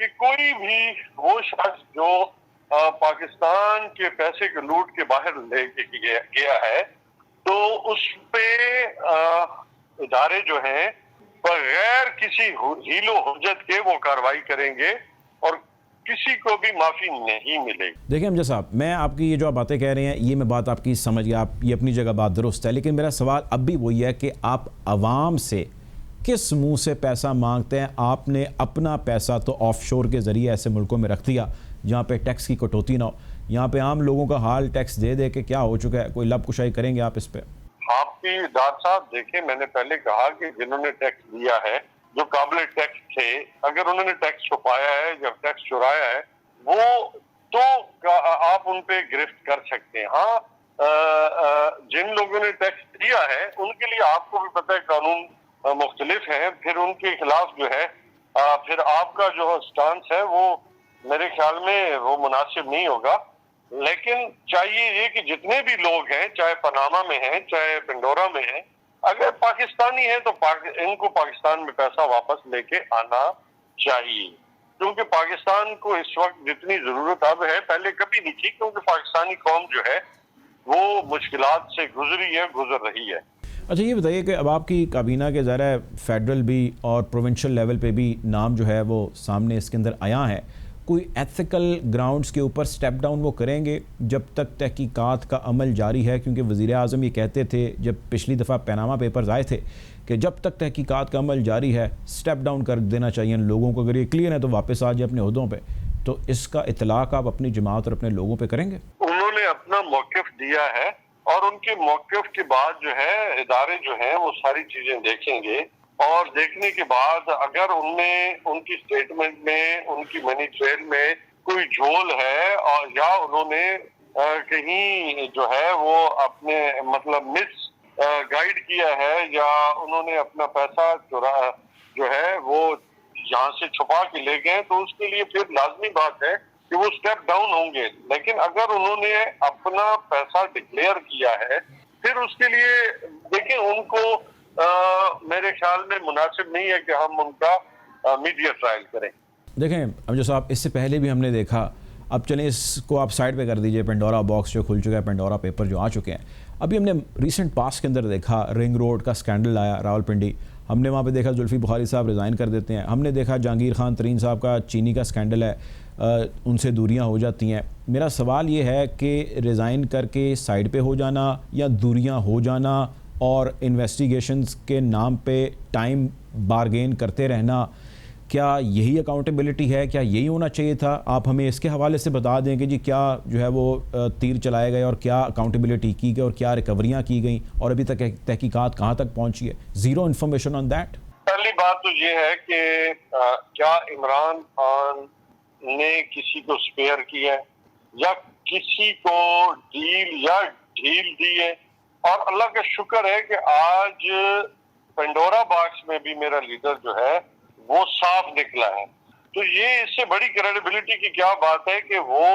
کہ کوئی بھی وہ شخص جو پاکستان کے پیسے کے لوٹ کے باہر لے کے گیا ہے تو اس پہ ادارے جو ہیں بغیر کسی ہیل و حجت کے وہ کارروائی کریں گے اور کسی کو بھی معافی نہیں ملے گی۔ دیکھیں امجد صاحب، میں آپ کی یہ جو آپ باتیں کہہ رہے ہیں یہ میں بات آپ کی سمجھ گیا، آپ یہ اپنی جگہ بات درست ہے، لیکن میرا سوال اب بھی وہی ہے کہ آپ عوام سے کس منہ سے پیسہ مانگتے ہیں؟ آپ نے اپنا پیسہ تو آف شور کے ذریعے ایسے ملکوں میں رکھ دیا جہاں پہ ٹیکس کی کٹوتی نہ ہو، یہاں پہ عام لوگوں کا حال ٹیکس دے دے کے کیا ہو چکا ہے، کوئی لب کشائی کریں گے آپ اس پہ؟ آپ کی ڈاکٹر صاحب دیکھیں، میں نے پہلے کہا کہ جنہوں نے ٹیکس دیا ہے، جو قابل ٹیکس تھے، اگر انہوں نے ٹیکس چھپایا ہے یا ٹیکس چرایا ہے وہ تو آپ ان پہ گرفت کر سکتے ہیں۔ ہاں، جن لوگوں نے ٹیکس دیا ہے ان کے لیے آپ کو بھی پتہ ہے قانون مختلف ہیں، پھر ان کے خلاف جو ہے پھر آپ کا جو سٹانس ہے وہ میرے خیال میں وہ مناسب نہیں ہوگا۔ لیکن چاہیے یہ کہ جتنے بھی لوگ ہیں، چاہے پاناما میں ہیں چاہے پنڈورا میں ہیں، اگر پاکستانی ہیں تو ان کو پاکستان میں پیسہ واپس لے کے آنا چاہیے، کیونکہ پاکستان کو اس وقت جتنی ضرورت اب ہے پہلے کبھی نہیں تھی، کیونکہ پاکستانی قوم جو ہے وہ مشکلات سے گزر رہی ہے۔ اچھا یہ بتائیے کہ اب آپ کی کابینہ کے ذرا فیڈرل بھی اور پروونشل لیول پہ بھی نام جو ہے وہ سامنے اس کے اندر آیا ہے، کوئی ایتھیکل گراؤنڈز کے اوپر سٹیپ ڈاؤن وہ کریں گے جب تک تحقیقات کا عمل جاری ہے؟ کیونکہ وزیر اعظم یہ کہتے تھے جب پچھلی دفعہ پیناما پیپرز آئے تھے کہ جب تک تحقیقات کا عمل جاری ہے سٹیپ ڈاؤن کر دینا چاہیے ان لوگوں کو، اگر یہ کلیئر ہے تو واپس آ جائے اپنے عہدوں پہ، تو اس کا اطلاق آپ اپنی جماعت اور اپنے لوگوں پہ کریں گے؟ انہوں نے اپنا موقف دیا ہے اور ان کے موقف کے بعد جو ہے ادارے جو ہیں وہ ساری چیزیں دیکھیں گے، اور دیکھنے کے بعد اگر ان میں ان کی سٹیٹمنٹ میں ان کی منی ٹریل میں کوئی جھول ہے اور یا انہوں نے کہیں جو ہے وہ اپنے مطلب مس گائیڈ کیا ہے یا انہوں نے اپنا پیسہ جو ہے وہ یہاں سے چھپا کے لے گئے تو اس کے لیے پھر لازمی بات ہے کہ وہ سٹیپ ڈاؤن ہوں گے۔ لیکن اگر انہوں نے اپنا پیسہ ڈکلیئر کیا ہے پھر اس کے لیے دیکھیں ان کو میرے خیال میں مناسب نہیں ہے کہ ہم ان کا میڈیا ٹرائل کریں۔ دیکھیں امجد صاحب، اس سے پہلے بھی ہم نے دیکھا، اب چلیں اس کو آپ سائڈ پہ کر دیجئے، پنڈورا باکس جو کھل چکا ہے، پنڈورا پیپر جو آ چکے ہیں، ابھی ہم نے ریسنٹ پاس کے اندر دیکھا رنگ روڈ کا سکینڈل آیا راولپنڈی، ہم نے وہاں پہ دیکھا زلفی بخاری صاحب ریزائن کر دیتے ہیں، ہم نے دیکھا جہانگیر خان ترین صاحب کا چینی کا سکینڈل ہے، ان سے دوریاں ہو جاتی ہیں۔ میرا سوال یہ ہے کہ ریزائن کر کے سائڈ پہ ہو جانا یا دوریاں ہو جانا اور انویسٹیگیشنز کے نام پہ ٹائم بارگین کرتے رہنا، کیا یہی اکاؤنٹیبلٹی ہے؟ کیا یہی ہونا چاہیے تھا؟ آپ ہمیں اس کے حوالے سے بتا دیں کہ جی کیا جو ہے وہ تیر چلائے گئے اور کیا اکاؤنٹیبلٹی کی گئی اور کیا ریکوریاں کی گئیں اور ابھی تک تحقیقات کہاں تک پہنچی ہے؟ Zero information on that. پہلی بات تو یہ ہے کہ کیا عمران خان نے کسی کو سپیئر کیا ہے یا کسی کو ڈیل یا ڈھیل دی ہے؟ اور اللہ کا شکر ہے کہ آج پنڈورا باکس میں بھی میرا لیڈر جو ہے وہ صاف نکلا ہے، تو یہ اس سے بڑی کریڈیبلٹی کی کیا بات ہے کہ وہ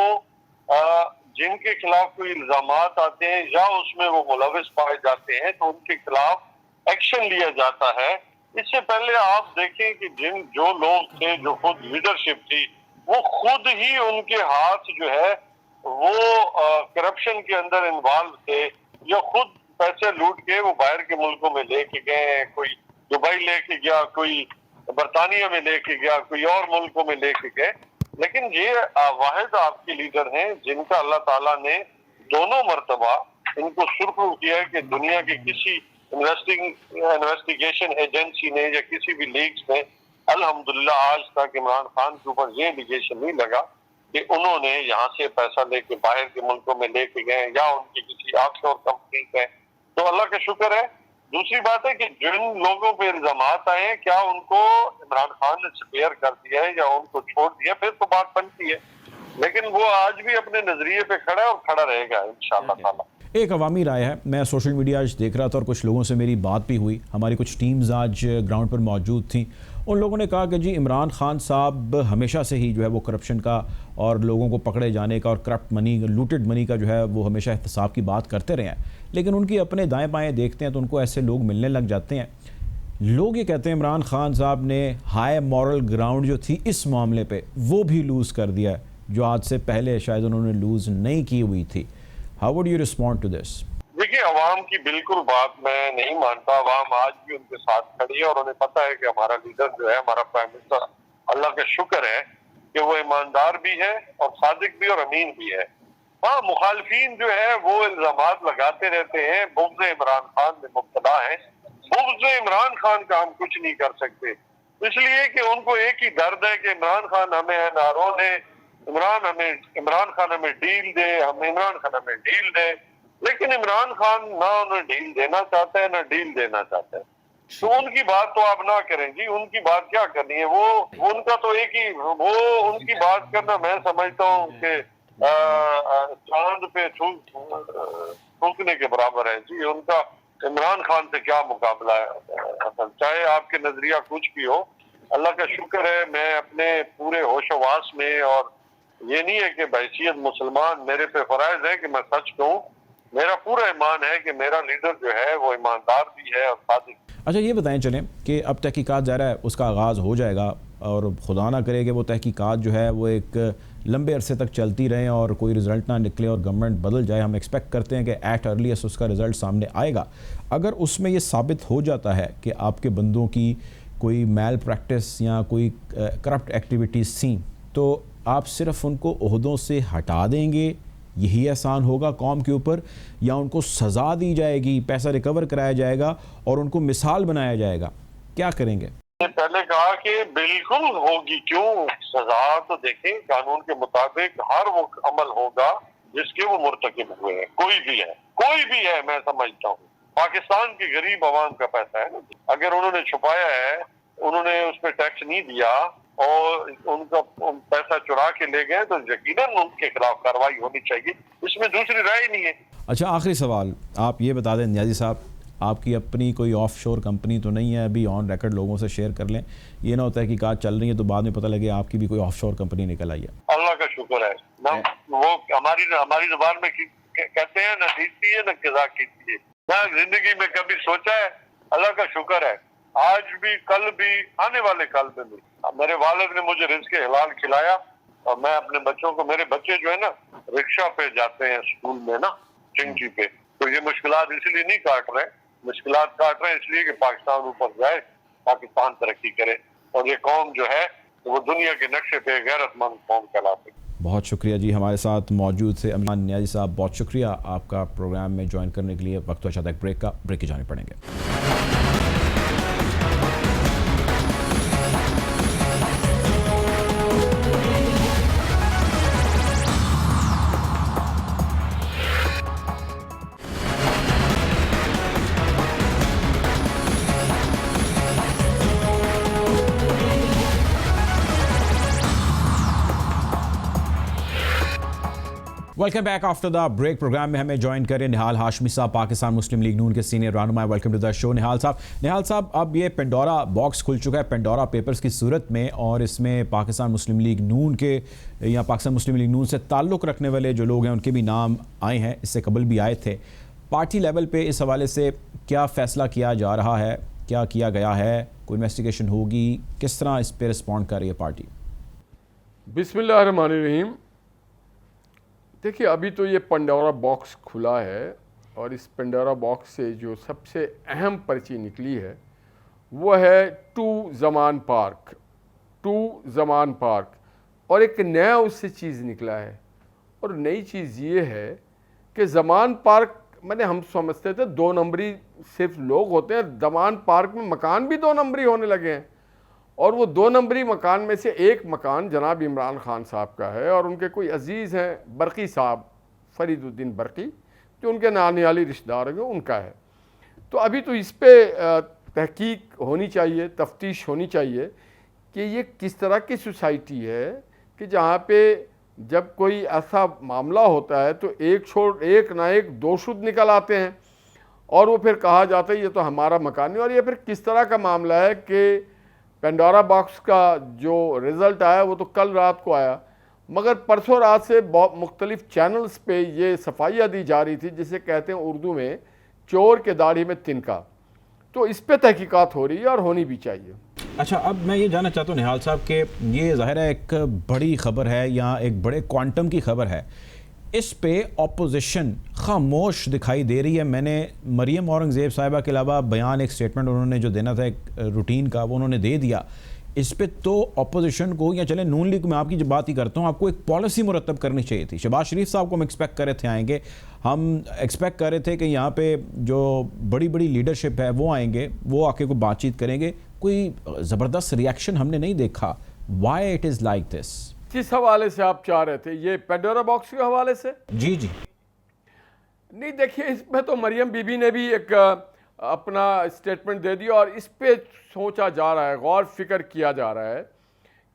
جن کے خلاف کوئی الزامات آتے ہیں یا اس میں وہ ملوث پائے جاتے ہیں تو ان کے خلاف ایکشن لیا جاتا ہے۔ اس سے پہلے آپ دیکھیں کہ جو لوگ تھے، جو خود لیڈرشپ تھی، وہ خود ہی ان کے ہاتھ جو ہے وہ کرپشن کے اندر انوالو تھے یا خود پیسے لوٹ کے وہ باہر کے ملکوں میں لے کے گئے، کوئی دبئی لے کے گیا، کوئی برطانیہ میں لے کے گیا، کوئی اور ملکوں میں لے کے گئے۔ لیکن یہ واحد آپ کے لیڈر ہیں جن کا اللہ تعالیٰ نے دونوں مرتبہ ان کو سرخرو کیا ہے کہ دنیا کے کسی انویسٹیگیشن ایجنسی نے یا کسی بھی لیگز نے الحمدللہ آج تک عمران خان کے اوپر یہ ایلیگیشن نہیں لگا کہ انہوں نے یہاں سے پیسہ لے کے باہر کے ملکوں میں لے کے گئے یا ان کی کسی آف شور کمپنی ہے، تو اللہ کا شکر ہے۔ دوسری بات ہے کہ جن لوگوں پہ الزامات آئے ہیں کیا ان کو عمران خان نے سپیئر کر دیا ہے یا ان کو چھوڑ دیا، پھر تو بات بنتی ہے، لیکن وہ آج بھی اپنے نظریے پہ کھڑا ہے اور کھڑا رہے گا انشاءاللہ تعالی۔ ایک عوامی رائے ہے، میں سوشل میڈیا آج دیکھ رہا تھا اور کچھ لوگوں سے میری بات بھی ہوئی، ہماری کچھ ٹیمز آج گراؤنڈ پر موجود تھیں، ان لوگوں نے کہا کہ جی عمران خان صاحب ہمیشہ سے ہی جو ہے وہ کرپشن کا اور لوگوں کو پکڑے جانے کا اور کرپٹ منی، لوٹڈ منی کا جو ہے وہ ہمیشہ احتساب کی بات کرتے رہے ہیں، لیکن ان کی اپنے دائیں بائیں دیکھتے ہیں تو ان کو ایسے لوگ ملنے لگ جاتے ہیں۔ لوگ یہ کہتے ہیں عمران خان صاحب نے ہائی مورل گراؤنڈ جو تھی اس معاملے پہ وہ بھی لوز کر دیا ہے جو آج سے پہلے شاید انہوں نے لوز نہیں کی ہوئی تھی. How would you respond to this? دیکھیے عوام کی بالکل بات میں نہیں مانتا. عوام آج بھی ان کے ساتھ کھڑی ہے اور انہیں پتا ہے کہ ہمارا لیڈر جو ہے, ہمارا پرائم منسٹر, اللہ کا شکر ہے کہ وہ ایماندار بھی ہے اور صادق بھی اور امین بھی ہے. ہاں مخالفین جو ہے وہ الزامات لگاتے رہتے ہیں, بغض عمران خان میں مبتلا ہیں. بغض عمران خان کا ہم کچھ نہیں کر سکتے, اس لیے کہ ان کو ایک ہی درد ہے کہ عمران خان ہمیں نارو دے, عمران خان ہمیں ڈیل دے, عمران خان ہمیں ڈیل دے. لیکن عمران خان نہ انہیں ڈیل دینا چاہتا ہے نہ ڈیل دینا چاہتا ہے. تو ان کی بات تو آپ نہ کریں جی, ان کی بات کیا کرنی ہے. وہ ان کا تو ایک ہی, وہ ان کی بات کرنا میں سمجھتا ہوں کہ چاند پہ تھوکنے کے برابر ہے جی. ان کا عمران خان سے کیا مقابلہ ہے, چاہے آپ کے نظریہ کچھ بھی ہو. اللہ کا شکر ہے میں اپنے پورے ہوش و واس میں, اور یہ نہیں ہے کہ بحیثیت مسلمان میرے پہ فرائض ہے کہ میں سچ کہوں, میرا پورا ایمان ہے کہ میرا لیڈر جو ہے وہ ایماندار بھی ہے اور صادق. اچھا یہ بتائیں چلیں کہ اب تحقیقات ظاہر ہے اس کا آغاز ہو جائے گا, اور خدا نہ کرے کہ وہ تحقیقات جو ہے وہ ایک لمبے عرصے تک چلتی رہیں اور کوئی رزلٹ نہ نکلے اور گورنمنٹ بدل جائے. ہم ایکسپیکٹ کرتے ہیں کہ ایٹ ارلیسٹ اس کا رزلٹ سامنے آئے گا. اگر اس میں یہ ثابت ہو جاتا ہے کہ آپ کے بندوں کی کوئی میل پریکٹس یا کوئی کرپٹ ایکٹیویٹیز تھیں, تو آپ صرف ان کو عہدوں سے ہٹا دیں گے, یہی احسان ہوگا قوم کے اوپر, یا ان کو سزا دی جائے گی, پیسہ ریکور کرایا جائے گا اور ان کو مثال بنایا جائے گا؟ کیا کریں گے؟ پہلے کہا کہ بالکل ہوگی, کیوں سزا تو دیکھیں قانون کے مطابق ہر وہ عمل ہوگا جس کے وہ مرتکب ہوئے ہیں, کوئی بھی ہے. میں سمجھتا ہوں پاکستان کی غریب عوام کا پیسہ ہے نا, اگر انہوں نے چھپایا ہے, انہوں نے اس پہ ٹیکس نہیں دیا اور ان کا پیسہ چرا کے لے گئے, تو یقیناً ان کے خلاف کارروائی ہونی چاہیے. اس میں دوسری رائے نہیں ہے. اچھا آخری سوال آپ یہ بتا دیں نیازی صاحب, آپ کی اپنی کوئی آف شور کمپنی تو نہیں ہے؟ ابھی آن ریکارڈ لوگوں سے شیئر کر لیں, یہ نہ ہوتا ہے کہ کار چل رہی ہے تو بعد میں پتہ لگے آپ کی بھی کوئی آف شور کمپنی نکل آئی ہے. اللہ کا شکر ہے, وہ ہماری زبان میں کہتے ہیں نہ دیتی ہے نہ قضا کیتی ہے. میں زندگی میں کبھی سوچا ہے, اللہ کا شکر ہے آج بھی, کل بھی, آنے والے کل میں بھی میرے والد نے مجھے رزق حلال کھلایا, اور میں اپنے بچوں کو, میرے بچے جو ہے نا رکشہ پہ جاتے ہیں اسکول میں نا, چنکی پہ, تو یہ مشکلات اس لیے نہیں کاٹ رہے, مشکلات کاٹ رہے ہیں اس لیے کہ پاکستان اوپر جائے, پاکستان ترقی کرے, اور یہ قوم جو ہے وہ دنیا کے نقشے پہ غیرت مند قوم کہلاتی ہے. بہت شکریہ جی, ہمارے ساتھ موجود تھے عمران نیازی صاحب, بہت شکریہ آپ کا پروگرام میں جوائن کرنے کے لیے. وقت ہو جاتا ہے بریک کا, بریک کی جانے پڑیں گے. Welcome back after the break. Program میں ہمیں جوائن کریں نہال ہاشمی صاحب, پاکستان مسلم لیگ نون کے سینئر رہنما. ویلکم ٹو دا شو نہال صاحب. اب یہ پینڈورا باکس کھل چکا ہے پینڈورا پیپرز کی صورت میں, اور اس میں پاکستان مسلم لیگ نون کے یا پاکستان مسلم لیگ نون سے تعلق رکھنے والے جو لوگ ہیں ان کے بھی نام آئے ہیں, اس سے قبل بھی آئے تھے. پارٹی لیول پہ اس حوالے سے کیا فیصلہ کیا جا رہا ہے, کیا کیا گیا ہے, کوئی انویسٹیگیشن ہوگی, کس طرح اس پہ رسپونڈ کر رہی ہے پارٹی؟ بسم اللہ الرحمن الرحیم. دیکھیے ابھی تو یہ پنڈورا باکس کھلا ہے, اور اس پنڈورا باکس سے جو سب سے اہم پرچی نکلی ہے وہ ہے ٹو زمان پارک, اور ایک نیا اس سے چیز نکلا ہے. اور نئی چیز یہ ہے کہ زمان پارک ہم سمجھتے تھے 2 نمبری صرف لوگ ہوتے ہیں, زمان پارک میں مکان بھی 2 نمبری ہونے لگے ہیں. اور وہ 2 نمبری مکان میں سے ایک مکان جناب عمران خان صاحب کا ہے, اور ان کے کوئی عزیز ہیں برقی صاحب, فرید الدین برقی, جو ان کے نانیالی رشتہ دار ہیں, ان کا ہے. تو ابھی تو اس پہ تحقیق ہونی چاہیے, تفتیش ہونی چاہیے کہ یہ کس طرح کی سوسائٹی ہے کہ جہاں پہ جب کوئی ایسا معاملہ ہوتا ہے تو ایک نہ ایک 2 شد نکل آتے ہیں, اور وہ پھر کہا جاتا ہے یہ تو ہمارا مکان نہیں. اور یہ پھر کس طرح کا معاملہ ہے کہ پینڈورا باکس کا جو رزلٹ آیا وہ تو کل رات کو آیا, مگر پرسوں رات سے مختلف چینلز پہ یہ صفائیاں دی جا رہی تھی, جسے کہتے ہیں اردو میں چور کے داڑھی میں تنکا. تو اس پہ تحقیقات ہو رہی ہے اور ہونی بھی چاہیے. اچھا، اب میں یہ جاننا چاہتا ہوں نہال صاحب کہ یہ ظاہر ہے ایک بڑی خبر ہے یا ایک بڑے کوانٹم کی خبر ہے، اس پہ اپوزیشن خاموش دکھائی دے رہی ہے. میں نے مریم اورنگزیب صاحبہ کے علاوہ بیان، ایک سٹیٹمنٹ انہوں نے جو دینا تھا ایک روٹین کا، وہ انہوں نے دے دیا. اس پہ تو اپوزیشن کو، یا چلیں نون لیگ میں آپ کی جو بات ہی کرتا ہوں، آپ کو ایک پالیسی مرتب کرنی چاہیے تھی. شہباز شریف صاحب کو ہم ایکسپیکٹ کر رہے تھے آئیں گے، ہم ایکسپیکٹ کر رہے تھے کہ یہاں پہ جو بڑی بڑی لیڈرشپ ہے وہ آئیں گے، وہ آ کے کوئی بات چیت کریں گے. کوئی زبردست ریاکشن ہم نے نہیں دیکھا. Why it is like this? کس حوالے سے آپ چاہ رہے تھے؟ یہ پینڈورا باکس کے حوالے سے؟ جی نہیں، دیکھیے اس میں تو مریم بی بی نے بھی ایک اپنا اسٹیٹمنٹ دے دیا، اور اس پہ سوچا جا رہا ہے، غور فکر کیا جا رہا ہے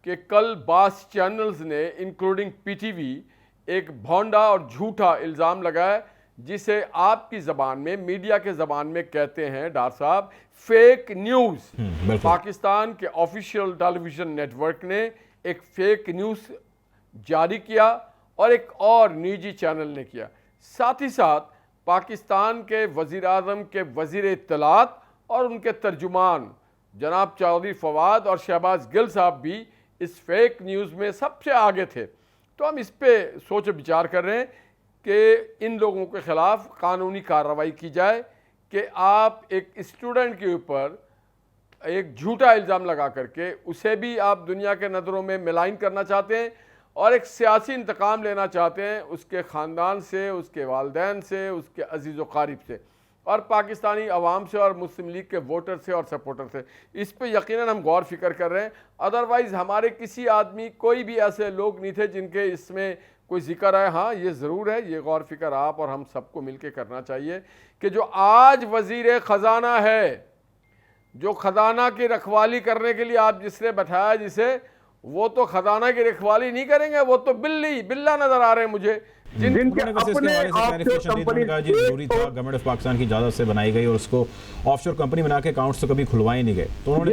کہ کل بعض چینلز نے انکلوڈنگ پی ٹی وی ایک بھونڈا اور جھوٹا الزام لگایا، جسے آپ کی زبان میں، میڈیا کے زبان میں کہتے ہیں ڈار صاحب، فیک نیوز. پاکستان کے official television network نے ایک فیک نیوز جاری کیا اور ایک اور نجی چینل نے کیا. ساتھ ہی ساتھ پاکستان کے وزیر اعظم کے وزیر اطلاعات اور ان کے ترجمان جناب چودھری فواد اور شہباز گل صاحب بھی اس فیک نیوز میں سب سے آگے تھے. تو ہم اس پہ سوچ و بچار کر رہے ہیں کہ ان لوگوں کے خلاف قانونی کارروائی کی جائے کہ آپ ایک اسٹوڈنٹ کے اوپر ایک جھوٹا الزام لگا کر کے اسے بھی آپ دنیا کے نظروں میں ملائن کرنا چاہتے ہیں اور ایک سیاسی انتقام لینا چاہتے ہیں اس کے خاندان سے، اس کے والدین سے، اس کے عزیز و قارب سے، اور پاکستانی عوام سے، اور مسلم لیگ کے ووٹر سے اور سپورٹر سے. اس پہ یقیناً ہم غور فکر کر رہے ہیں. ادروائز ہمارے کسی آدمی، کوئی بھی ایسے لوگ نہیں تھے جن کے اس میں کوئی ذکر ہے. ہاں یہ ضرور ہے، یہ غور فکر آپ اور ہم سب کو مل کے کرنا چاہیے کہ جو آج وزیر خزانہ ہے، جو خزانہ کی رکھوالی کرنے کے لیے آپ جس نے بٹھایا جسے، وہ تو خزانہ کی رکھوالی نہیں کریں گے، وہ تو بلّا نظر آ رہے ہیں مجھے. جن کے اپنے ضروری تھا، گورنمنٹ آف پاکستان کی اجازت سے بنائی گئی اور اس کو آف شور کمپنی بنا کے اکاؤنٹس تو کبھی کھلوائے نہیں گئے. تو انہوں نے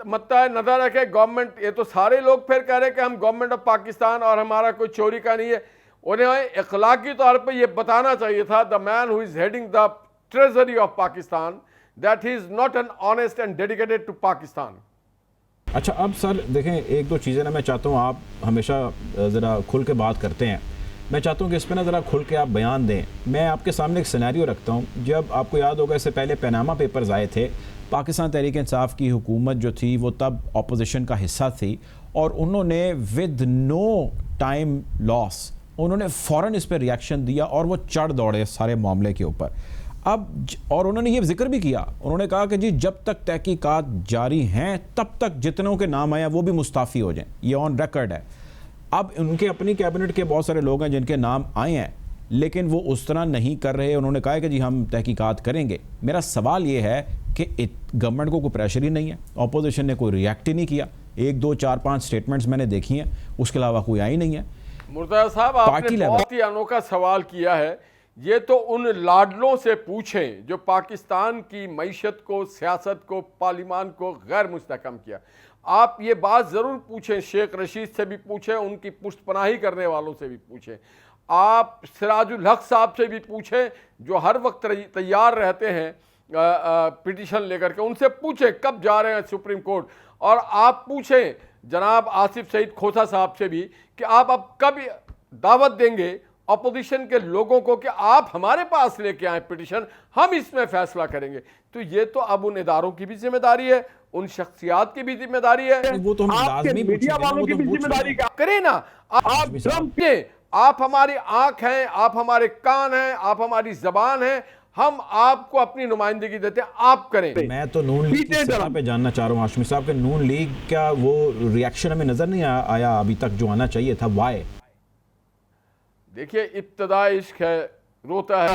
مطلع نظر ہے کہ گورنمنٹ، یہ تو سارے لوگ پھر کہہ رہے کہ ہم گورنمنٹ آف پاکستان اور ہمارا کوئی چوری کا نہیں ہے. انہیں اخلاقی طور پہ یہ بتانا چاہیے تھا، the man who is heading the treasury of Pakistan, that he is not an honest and dedicated to Pakistan. اچھا، اب سر دیکھیں ایک دو چیزیں نا، میں چاہتا ہوں آپ ہمیشہ ذرا کھل کے بات کرتے ہیں، میں چاہتا ہوں کہ اس پہ نا ذرا کھل کے آپ بیان دیں. میں آپ کے سامنے ایک سینیریو رکھتا ہوں. جب آپ کو یاد ہوگا اس سے پہلے پیناما پیپرز آئے تھے، پاکستان تحریک انصاف کی حکومت جو تھی وہ تب اپوزیشن کا حصہ تھی، اور انہوں نے ود نو ٹائم لاس انہوں نے فوراً اس پہ ریاکشن دیا اور وہ چڑھ دوڑے سارے معاملے کے اوپر. اب اور انہوں نے یہ ذکر بھی کیا، انہوں نے کہا کہ جی جب تک تحقیقات جاری ہیں تب تک جتنوں کے نام آئے ہیں وہ بھی مستعفی ہو جائیں. یہ آن ریکارڈ ہے. اب ان کے اپنی کیبنٹ کے بہت سارے لوگ ہیں جن کے نام آئے ہیں، لیکن وہ اس طرح نہیں کر رہے. انہوں نے کہا کہ جی ہم تحقیقات کریں گے. میرا سوال یہ ہے کہ گورنمنٹ کو کوئی پریشر ہی نہیں ہے، اپوزیشن نے کوئی ریئیکٹ ہی نہیں کیا. 1 2 4 5 سٹیٹمنٹس میں نے دیکھی ہیں، اس کے علاوہ کوئی آئی نہیں ہے. مرتضیٰ صاحب، آپ نے بہت ہی انوکھا سوال کیا ہے. یہ تو ان لاڈلوں سے پوچھیں جو پاکستان کی معیشت کو، سیاست کو، پارلیمان کو غیر مستحکم کیا. آپ یہ بات ضرور پوچھیں، شیخ رشید سے بھی پوچھیں، ان کی پشت پناہی کرنے والوں سے بھی پوچھیں، آپ سراج الحق صاحب سے بھی پوچھیں جو ہر وقت تیار رہتے ہیں پٹیشن لے کر کے. ان سے پوچھیں کب جا رہے ہیں سپریم کورٹ. اور آپ پوچھیں جناب آصف سعید کھوسا صاحب سے بھی کہ آپ اب کب دعوت دیں گے اپوزیشن کے لوگوں کو کہ آپ ہمارے پاس لے کے آئیں پٹیشن، ہم اس میں فیصلہ کریں گے. تو یہ تو اب ان اداروں کی بھی ذمہ داری ہے، ان شخصیات کی بھی ذمہ داری ہے. وہ تو آپ کے میڈیا والوں کی بھی ذمہ داری کریں نا. آپ ہماری آنکھ ہیں، آپ ہمارے کان ہیں، آپ ہماری زبان ہیں، ہم آپ کو اپنی نمائندگی دیتے ہیں، آپ کریں. میں تو نون لیگ کی سطح پہ جاننا چاہ رہا ہوں ہاشمی صاحب کہ نون لیگ کا وہ ریاکشن ہمیں نظر نہیں آیا ابھی تک جو آنا چاہیے تھا. وائے؟ دیکھیے ابتدا عشق ہے، روتا ہے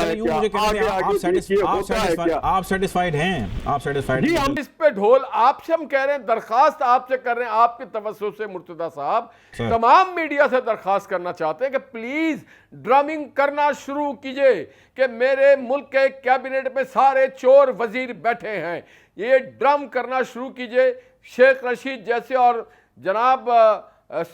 آپ سیٹسفائیڈ ہیں؟ آپ سیٹسفائیڈ جی، ہم اس پہ ڈھول آپ سے ہم کہہ رہے ہیں، درخواست آپ سے کر رہے ہیں، آپ کے توسط سے مرتضیٰ صاحب تمام میڈیا سے درخواست کرنا چاہتے ہیں کہ پلیز ڈرامنگ کرنا شروع کیجئے کہ میرے ملک کے کیبنٹ میں سارے چور وزیر بیٹھے ہیں. یہ ڈرام کرنا شروع کیجئے. شیخ رشید جیسے اور جناب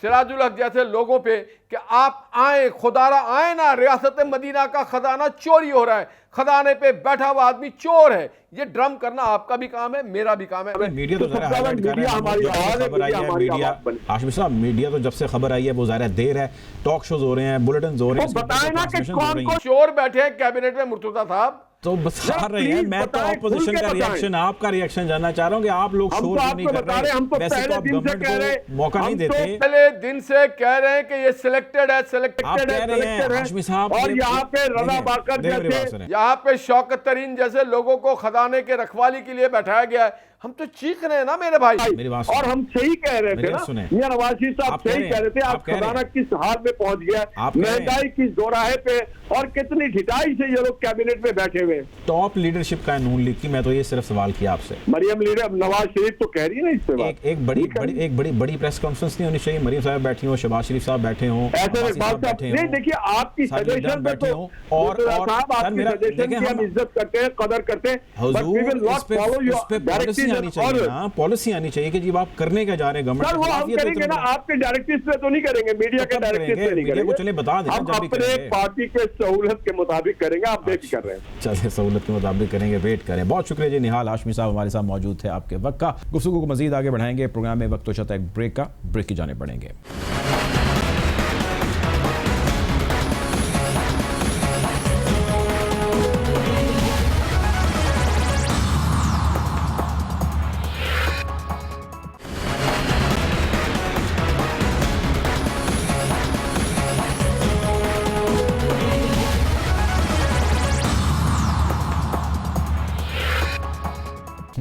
سراج الحق جیسے لوگوں پہ کہ آپ آئیں، خدارہ آئیں نا، ریاست مدینہ کا خزانہ چوری ہو رہا ہے، خزانے پہ بیٹھا ہوا آدمی چور ہے، یہ ڈرم کرنا آپ کا بھی کام ہے، میرا بھی کام ہے۔ میڈیا تو ظاہر ہائی لائٹ کر رہا ہے، خبر آئی ہے میڈیا، ہاشمی صاحب میڈیا تو جب سے خبر آئی ہے وہ ظاہر ہے دیر ہے، ٹاک شوز ہو رہے ہیں، بلیٹنز ہو رہے ہیں، بتائیں نا کہ کون کون چور بیٹھے ہیں کیبنٹ میں مرتضیٰ صاحب؟ تو بتا رہے ہیں، میں تو اپوزیشن کا ریاکشن، آپ کا ریاکشن جاننا چاہ رہا ہوں کہ آپ لوگ شور کیوں نہیں کر رہے؟ ویسے تو آپ گورنمنٹ کو موقع نہیں دیتے۔ ہم تو پہلے دن سے کہہ رہے ہیں کہ یہ سلیکٹڈ ہے، آپ کہہ رہے ہیں ہاشمی صاحب، اور یہاں پہ رضا باقر جیسے، یہاں پہ شوکت ترین جیسے لوگوں کو خزانے کے رکھوالی کے لیے بیٹھایا گیا ہے۔ ہم تو چیخ رہے ہیں نا میرے بھائی، اور ہم صحیح کہہ رہے تھے نا، میاں نواز شریف صاحب صحیح کہہ رہے تھے، آپ خزانہ کس حال میں پہنچ گیا، مہنگائی کس دوراہے پہ، اور کتنی ڈھٹائی سے یہ لوگ کیبنٹ میں بیٹھے ہوئے۔ ٹاپ لیڈرشپ کا نون لیگ کی، میں تو یہ صرف سوال کیا آپ سے، مریم لیڈر نواز شریف تو کہہ رہی ہے نا اس سے بات، ایک بڑی پریس کانفرنس نہیں ہونی چاہیے، مریم صاحب بیٹھی ہوں، شہباز شریف صاحب بیٹھے ہوں، نہیں دیکھیے آپ کی سجیشن بیٹھے ہوں، اور صاحب آپ کی سجیشن کی ہم عزت کرتے ہیں، قدر کرتے ہیں، حضور اس پہ پالیسی آنی چاہیے نا، پالیسی آنی چاہیے کہ جی آپ کرنے کا جا رہے ہیں گورنمنٹ، سر وہ ہم کریں گے نا، آپ کے ڈائریکٹیوز پہ تو نہیں کریں گے، میڈیا کے ڈائریکٹیوز پہ نہیں کریں گے، چلے بتا دیں ہم اپنے پارٹی کے سہولت کے مطابق کریں گے، آپ بے فکر رہیں۔ چلے سہولت کے مطابق کریں گے، ویٹ کریں۔ بہت شکریہ جی نہال ہاشمی صاحب ہمارے ساتھ موجود تھے، آپ کے وقت کا گفتگو کو مزید آگے بڑھائیں گے، پروگرام میں وقت تو چاہتا ہے ایک بریک کا، بریک کی جانب بڑھیں گے۔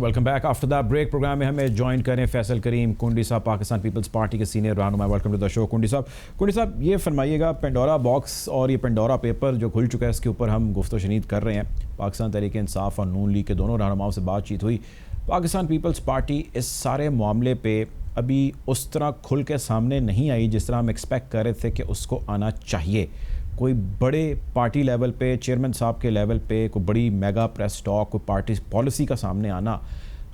Welcome back after the break. Program میں ہمیں جوائن کریں فیصل کریم کنڈی صاحب، پاکستان پیپلز پارٹی کے سینئر رہنما۔ Welcome to the show Kundi صاحب، یہ فرمائیے گا پینڈورا باکس اور یہ پینڈورا پیپر جو کھل چکا ہے، اس کے اوپر ہم گفت و شنید کر رہے ہیں، پاکستان تحریک انصاف اور نون لیگ کے دونوں رہنماؤں سے بات چیت ہوئی، پاکستان پیپلز پارٹی اس سارے معاملے پہ ابھی اس طرح کھل کے سامنے نہیں آئی جس طرح ہم ایکسپیکٹ کر رہے تھے کہ اس کو آنا چاہیے۔ کوئی بڑے پارٹی لیول پہ، چیئرمین صاحب کے لیول پہ کوئی بڑی میگا پریس ٹاک، کوئی پارٹی پالیسی کا سامنے آنا،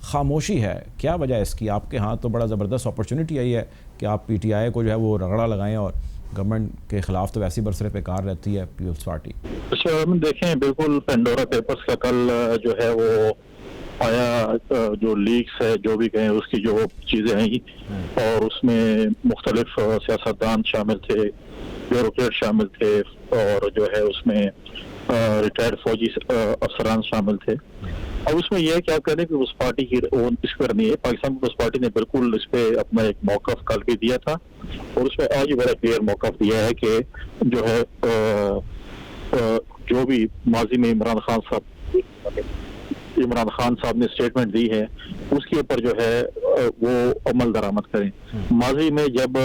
خاموشی ہے، کیا وجہ ہے اس کی؟ آپ کے ہاں تو بڑا زبردست اپرچونٹی آئی ہے کہ آپ پی ٹی آئی کو جو ہے وہ رگڑا لگائیں، اور گورنمنٹ کے خلاف تو ویسی برسرے پہ کار رہتی ہے پیپلز پارٹی۔ ہم دیکھیں بالکل پینڈورا پیپرز کا کل جو ہے وہ آیا، جو لیکس ہے جو بھی کہیں اس کی جو چیزیں ہیں، اور اس میں مختلف سیاستدان شامل تھے، بیوروکریٹ شامل تھے، اور جو ہے اس میں ریٹائرڈ فوجی افسران شامل تھے۔ اب اس میں یہ ہے کہ آپ کہہ رہے ہیں کہ اس پارٹی کی اس پر نہیں ہے، پاکستان پیپلز پارٹی نے بالکل اس پہ اپنا ایک موقف کل بھی دیا تھا، اور اس میں آج ہی بڑا کلیئر موقف دیا ہے کہ جو ہے جو بھی ماضی میں عمران خان صاحب نے اسٹیٹمنٹ دی ہے اس کے اوپر جو ہے وہ عمل درآمد کریں۔ ماضی میں جب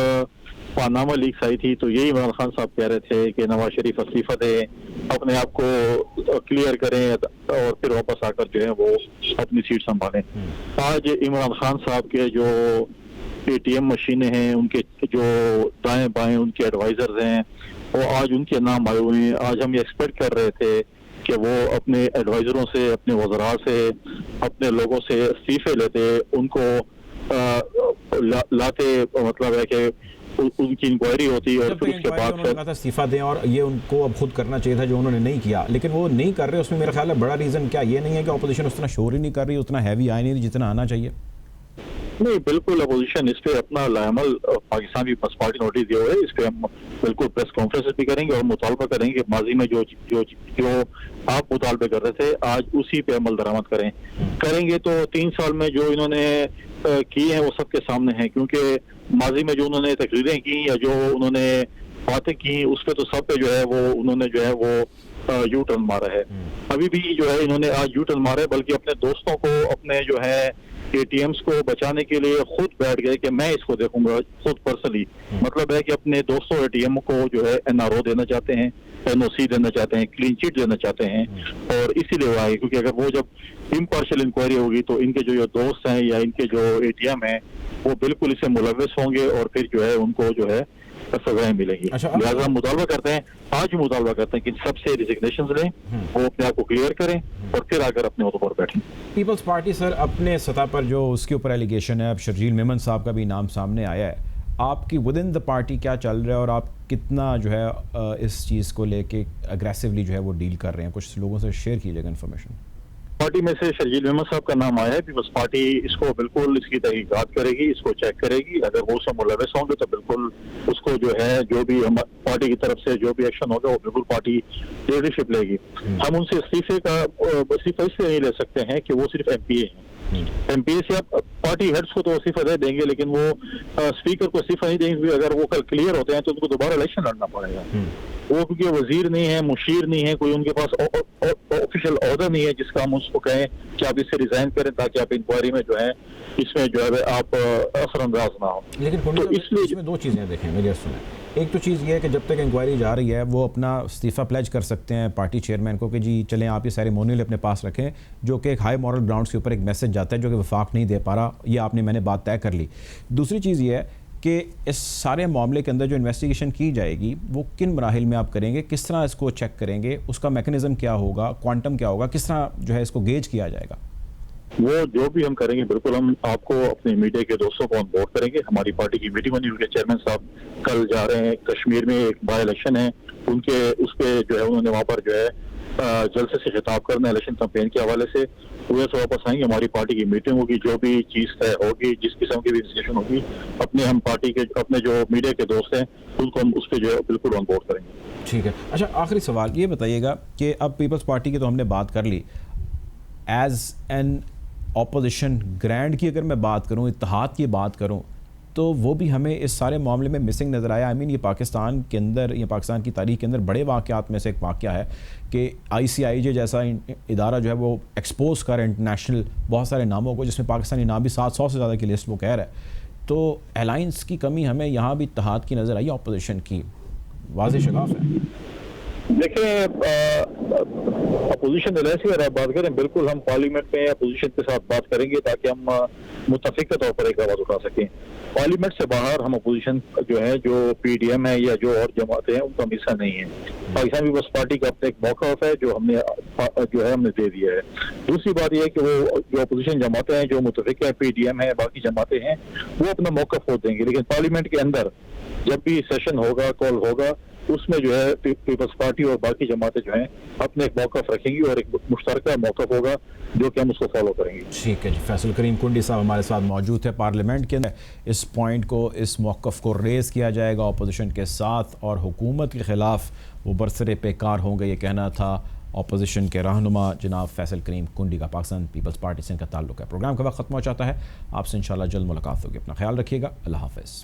پاناما لیکس آئی تھی تو یہی عمران خان صاحب کہہ رہے تھے کہ نواز شریف استعفیٰ دیں، اپنے آپ کو کلیئر کریں، اور پھر واپس آ کر جو ہے وہ اپنی سیٹ سنبھالیں۔ آج عمران خان صاحب کے جو اے ٹی ایم مشینیں ہیں، ان کے جو دائیں بائیں ان کے ایڈوائزرز ہیں، وہ آج ان کے نام آئے ہوئے ہیں۔ آج ہم یہ ایکسپیکٹ کر رہے تھے کہ وہ اپنے ایڈوائزروں سے، اپنے وزراء سے، اپنے لوگوں سے استعفے لیتے، ان کو لاتے، مطلب ہے کہ ان کی انکوائری ہوتی اور پھر اس کے بعد انہوں نے کہا تھا استعفیٰ دیں، اور یہ ان کو اب خود کرنا چاہیے تھا جو انہوں نے نہیں کیا، لیکن وہ نہیں کر رہے۔ اس میں میرا خیال ہے بڑا ریزن کیا یہ نہیں ہے کہ اپوزیشن اس طرح شور ہی نہیں کر رہی، اتنا ہیوی آئی نہیں جتنا آنا چاہیے؟ نہیں، بالکل اپوزیشن اس پہ اپنا لائحمل پاکستان پیپلز پارٹی نوٹس دیے ہوئے، اس پہ ہم بالکل پریس کانفرنس بھی کریں گے اور مطالبہ کریں گے کہ ماضی میں جو آپ مطالبے کر رہے تھے آج اسی پہ عمل درآمد کریں گے۔ تو 3 سال میں جو انہوں نے کی ہیں وہ سب کے سامنے ہیں، کیونکہ ماضی میں جو انہوں نے تقریریں کی یا جو انہوں نے باتیں کی اس پہ تو سب پہ جو ہے وہ انہوں نے جو ہے وہ یو ٹرن مارا ہے۔ ابھی بھی جو ہے انہوں نے آج یو ٹرن مارا ہے، بلکہ اپنے دوستوں کو، اپنے جو ہے اے ٹی ایمز کو بچانے کے لیے خود بیٹھ گئے کہ میں اس کو دیکھوں گا خود پرسنلی۔ مطلب ہے کہ اپنے دوستوں اے ٹی ایم کو جو ہے این آر او دینا چاہتے ہیں، این او سی دینا چاہتے ہیں، کلین چٹ دینا چاہتے ہیں، اور اسی لیے وہ آئے، کیونکہ اگر وہ جب امپارشل انکوائری ہوگی تو ان کے جو دوست ہیں یا ان کے جو اے ٹی ایم ہیں وہ بالکل اسے ملوث ہوں گے، اور پھر جو ہے ان کو جو ہے سزائیں ملیں گی۔ لہٰذا ہم مطالبہ کرتے ہیں، آج بھی مطالبہ کرتے ہیں کہ سب سے ریزگنیشنز لیں، وہ اپنے آپ کو کلیئر کریں اور پھر آ کر اپنے عہدوں پر بیٹھیں۔ پیپلز پارٹی سر اپنے سطح پر جو اس کے اوپر ایلیگیشن ہے، اب شرجیل میمن صاحب کا بھی نام سامنے آیا ہے، آپ کی ود ان دا پارٹی کیا چل رہا ہے اور آپ کتنا جو ہے اس چیز کو لے کے اگریسولی جو ہے وہ ڈیل کر رہے ہیں؟ کچھ لوگوں سے شیئر کیجیے گا انفارمیشن۔ پارٹی میں سے شرجیل احمد صاحب کا نام آیا ہے، پیپلز پارٹی اس کو بالکل اس کی تحقیقات کرے گی، اس کو چیک کرے گی، اگر وہ سب ملوث ہوں گے تو بالکل اس کو جو ہے جو بھی پارٹی کی طرف سے جو بھی ایکشن ہوگا وہ بالکل پارٹی لیڈرشپ لے گی۔ ہم ان سے استعفے کا استعفا اس لیے نہیں لے سکتے ہیں کہ وہ صرف ایم پی اے ہیں، ایم پی اے سے آپ پارٹی ہیڈس کو تو استعفا دے دیں گے لیکن وہ اسپیکر کو استعفا نہیں دیں گے، اگر وہ کل کلیئر ہوتے ہیں تو ان کو دوبارہ الیکشن لڑنا پڑے گا۔ وہ کیونکہ وزیر نہیں ہے، مشیر نہیں ہے، کوئی ان کے پاس آفیشیل عہدہ نہیں ہے جس کا ہم اس کو کہیں کہ آپ اس سے ریزائن کریں تاکہ آپ انکوائری میں جو ہے اس میں جو ہے آپ اثر انداز نہ ہو۔ لیکن اس میں دو چیزیں دیکھیں، میری سنیں۔ ایک تو چیز یہ ہے کہ جب تک انکوائری جا رہی ہے وہ اپنا استعفیٰ پلیج کر سکتے ہیں پارٹی چیئرمین کو کہ جی چلیں آپ یہ سیریمونیل اپنے پاس رکھیں، جو کہ ایک ہائی مورل گراؤنڈس کے اوپر ایک میسج جاتا ہے جو کہ وفاق نہیں دے پا رہا، یہ آپ نے میں نے بات طے کر لی۔ دوسری چیز یہ ہے کہ اس سارے معاملے کے اندر جو انویسٹیگیشن کی جائے گی وہ کن مراحل میں آپ کریں گے، کس طرح اس کو چیک کریں گے، اس کا میکنزم کیا ہوگا، کوانٹم کیا ہوگا، کس طرح جو ہے اس کو گیج کیا جائے گا؟ وہ جو بھی ہم کریں گے بالکل ہم آپ کو اپنے میڈیا کے دوستوں کو آن بورڈ کریں گے۔ ہماری پارٹی کی میٹنگ بنی ہوئی ہے، چیئرمین صاحب کل جا رہے ہیں کشمیر میں، ایک بائی الیکشن ہے ان کے، اس پہ جو ہے انہوں نے وہاں پر جو ہے جلسے سے خطاب کرنا الیکشن کمپین کے حوالے سے، وہ سے واپس آئیں گے، ہماری پارٹی کی میٹنگ ہوگی، جو بھی چیز طے ہوگی، جس قسم کی بھی ڈسکشن ہوگی، اپنے ہم پارٹی کے اپنے جو میڈیا کے دوست ہیں ان کو ہم اس پہ جو ہے بالکل آن بورڈ کریں گے۔ ٹھیک ہے۔ اچھا آخری سوال یہ بتائیے گا کہ اب پیپلز پارٹی کی تو ہم نے بات کر لی، ایز این اپوزیشن گرینڈ کی اگر میں بات کروں، اتحاد کی بات کروں، تو وہ بھی ہمیں اس سارے معاملے میں مسنگ نظر آیا۔ آئی مین یہ پاکستان کے اندر، یہ پاکستان کی تاریخ کے اندر بڑے واقعات میں سے ایک واقعہ ہے کہ آئی سی آئی جے جیسا ادارہ جو ہے وہ ایکسپوز کر انٹرنیشنل بہت سارے ناموں کو، جس میں پاکستانی نام بھی 700 سے زیادہ کی لسٹ وہ کہہ رہا ہے۔ تو الائنس کی کمی ہمیں یہاں بھی اتحاد کی نظر آئی اپوزیشن کی، واضح شفاف ہے۔ دیکھیں اپوزیشن الائنس کی اگر آپ بات کریں، بالکل ہم پارلیمنٹ میں اپوزیشن کے ساتھ بات کریں گے تاکہ ہم متفق طور پر ایک آواز اٹھا سکیں۔ پارلیمنٹ سے باہر ہم اپوزیشن جو ہے، جو پی ڈی ایم ہے یا جو اور جماعتیں ہیں، ان کا حصہ نہیں ہے۔ پاکستان پیپلز پارٹی کا اپنا ایک موقف ہے جو ہم نے دے دیا ہے۔ دوسری بات یہ ہے کہ وہ جو اپوزیشن جماعتیں ہیں، جو متفق ہیں، پی ڈی ایم ہے، باقی جماعتیں ہیں، وہ اپنا موقف وہ دیں گے، لیکن پارلیمنٹ کے اندر جب بھی سیشن ہوگا، کال ہوگا، اس میں جو ہے پیپلز پارٹی اور باقی جماعتیں جو ہیں اپنے ایک موقف رکھیں گی اور ایک مشترکہ موقف ہوگا جو کہ ہم اس کو فالو کریں گے۔ ٹھیک ہے جی، فیصل کریم کنڈی صاحب ہمارے ساتھ موجود تھے پارلیمنٹ کے اندر۔ اس پوائنٹ کو، اس موقف کو ریز کیا جائے گا اپوزیشن کے ساتھ اور حکومت کے خلاف وہ برسرے پیکار ہوں گے، یہ کہنا تھا اپوزیشن کے رہنما جناب فیصل کریم کنڈی کا۔ پاکستان پیپلز پارٹی سے ان کا تعلق ہے۔ پروگرام کا وقت ختم ہو جاتا ہے، آپ سے انشاءاللہ جلد ملاقات ہوگی، اپنا خیال رکھیے گا، اللہ حافظ۔